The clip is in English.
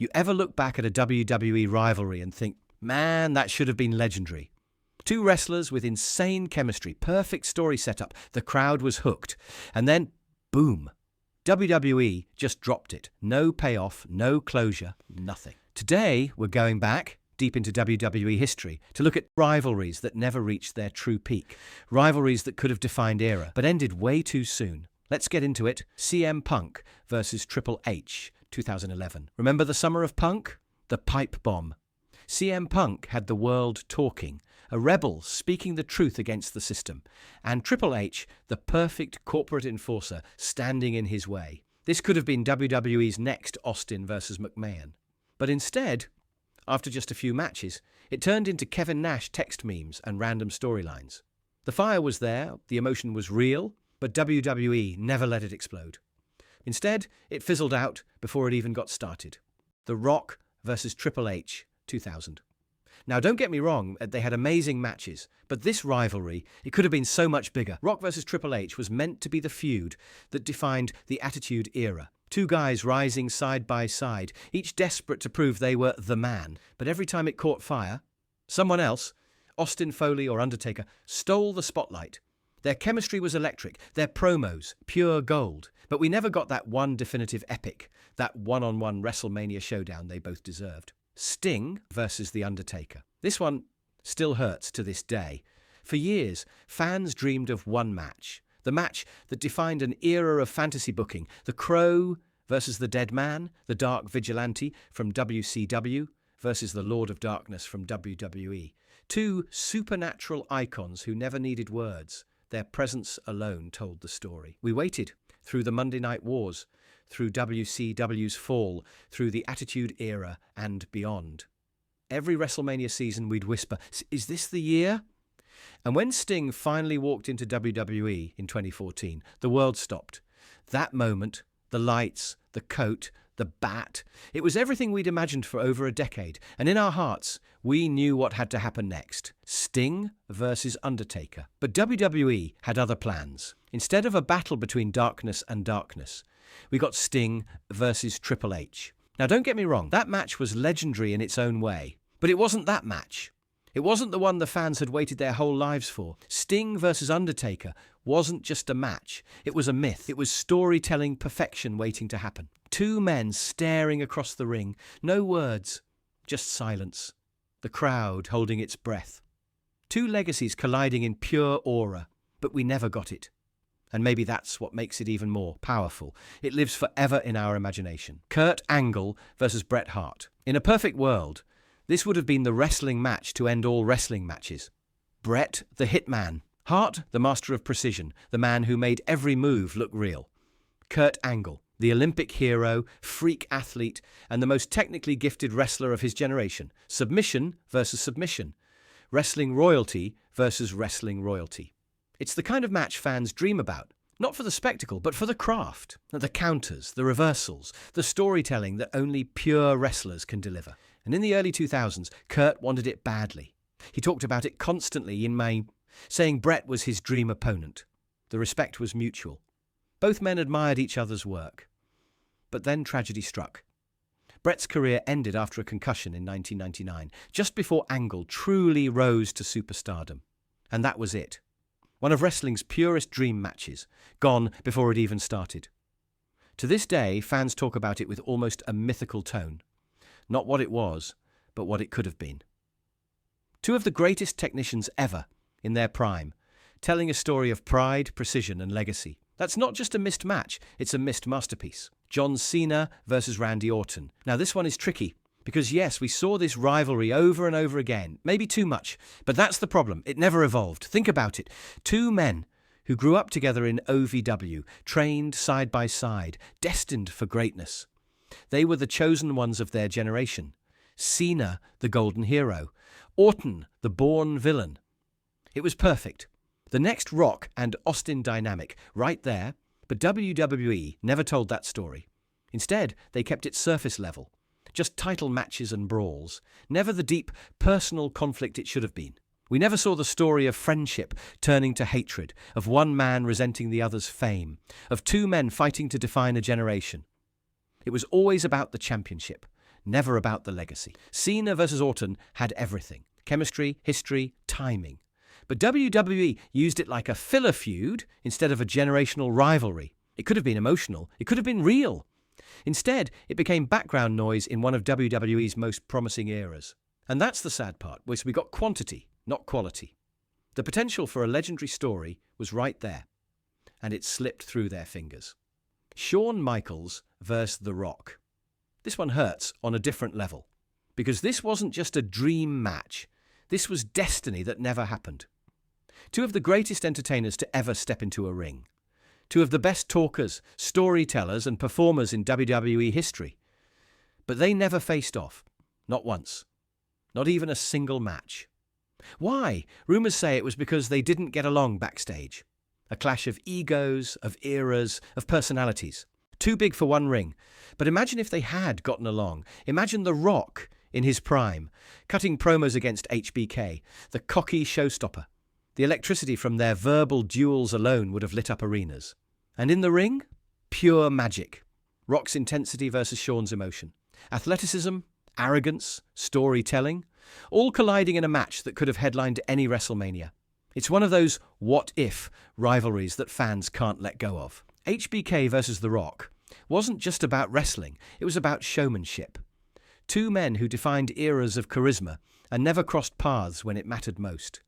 You ever look back at a WWE rivalry and think, man, that should have been legendary? Two wrestlers with insane chemistry, perfect story setup, the crowd was hooked. And then, boom, WWE just dropped it. No payoff, no closure, nothing. Today, we're going back deep into WWE history to look at rivalries that never reached their true peak. Rivalries that could have defined era, but ended way too soon. Let's get into it. CM Punk versus Triple H, 2011. Remember the summer of Punk? The pipe bomb. CM Punk had the world talking, a rebel speaking the truth against the system, and Triple H, the perfect corporate enforcer, standing in his way. This could have been WWE's next Austin versus McMahon. But instead, after just a few matches, it turned into Kevin Nash text memes and random storylines. The fire was there, the emotion was real, but WWE never let it explode. Instead, it fizzled out before it even got started. The Rock versus Triple H, 2000. Now, don't get me wrong, they had amazing matches, but this rivalry, it could have been so much bigger. Rock versus Triple H was meant to be the feud that defined the Attitude Era. Two guys rising side by side, each desperate to prove they were the man. But every time it caught fire, someone else, Austin Foley or Undertaker, stole the spotlight. Their chemistry was electric, their promos, pure gold. But we never got that one definitive epic, that one-on-one WrestleMania showdown they both deserved. Sting versus The Undertaker. This one still hurts to this day. For years, fans dreamed of one match. The match that defined an era of fantasy booking. The Crow versus the Dead Man, the Dark Vigilante from WCW versus the Lord of Darkness from WWE. Two supernatural icons who never needed words. Their presence alone told the story. We waited through the Monday Night Wars, through WCW's fall, through the Attitude Era and beyond. Every WrestleMania season we'd whisper, "Is this the year?" And when Sting finally walked into WWE in 2014, the world stopped. That moment, the lights, the coat, the bat, it was everything we'd imagined for over a decade. And in our hearts, we knew what had to happen next. Sting versus Undertaker. But WWE had other plans. Instead of a battle between darkness and darkness, we got Sting versus Triple H. Now, don't get me wrong, that match was legendary in its own way. But it wasn't that match. It wasn't the one the fans had waited their whole lives for. Sting versus Undertaker wasn't just a match. It was a myth. It was storytelling perfection waiting to happen. Two men staring across the ring. No words, just silence. The crowd holding its breath. Two legacies colliding in pure aura, but we never got it. And maybe that's what makes it even more powerful. It lives forever in our imagination. Kurt Angle versus Bret Hart. In a perfect world, this would have been the wrestling match to end all wrestling matches. Bret, the hitman. Hart, the master of precision, the man who made every move look real. Kurt Angle, the Olympic hero, freak athlete, and the most technically gifted wrestler of his generation. Submission versus submission. Wrestling royalty versus wrestling royalty. It's the kind of match fans dream about. Not for the spectacle, but for the craft. The counters, the reversals, the storytelling that only pure wrestlers can deliver. And in the early 2000s, Kurt wanted it badly. He talked about it constantly in May, saying Bret was his dream opponent. The respect was mutual. Both men admired each other's work. But then tragedy struck. Bret's career ended after a concussion in 1999, just before Angle truly rose to superstardom. And that was it. One of wrestling's purest dream matches, gone before it even started. To this day, fans talk about it with almost a mythical tone. Not what it was, but what it could have been. Two of the greatest technicians ever, in their prime, telling a story of pride, precision, and legacy. That's not just a missed match, it's a missed masterpiece. John Cena versus Randy Orton. Now this one is tricky, because yes, we saw this rivalry over and over again, maybe too much, but that's the problem, it never evolved. Think about it. Two men who grew up together in OVW, trained side by side, destined for greatness. They were the chosen ones of their generation. Cena, the golden hero. Orton, the born villain. It was perfect. The next Rock and Austin dynamic, right there, but WWE never told that story. Instead, they kept it surface level. Just title matches and brawls. Never the deep, personal conflict it should have been. We never saw the story of friendship turning to hatred, of one man resenting the other's fame, of two men fighting to define a generation. It was always about the championship, never about the legacy. Cena versus Orton had everything: chemistry, history, timing. But WWE used it like a filler feud instead of a generational rivalry. It could have been emotional. It could have been real. Instead, it became background noise in one of WWE's most promising eras. And that's the sad part, was we got quantity, not quality. The potential for a legendary story was right there, and it slipped through their fingers. Shawn Michaels versus The Rock. This one hurts on a different level, because this wasn't just a dream match. This was destiny that never happened. Two of the greatest entertainers to ever step into a ring. Two of the best talkers, storytellers, and performers in WWE history. But they never faced off. Not once. Not even a single match. Why? Rumours say it was because they didn't get along backstage. A clash of egos, of eras, of personalities. Too big for one ring. But imagine if they had gotten along. Imagine The Rock in his prime, cutting promos against HBK, the cocky showstopper. The electricity from their verbal duels alone would have lit up arenas. And in the ring, pure magic. Rock's intensity versus Shawn's emotion. Athleticism, arrogance, storytelling, all colliding in a match that could have headlined any WrestleMania. It's one of those what-if rivalries that fans can't let go of. HBK versus The Rock wasn't just about wrestling, it was about showmanship. Two men who defined eras of charisma and never crossed paths when it mattered most.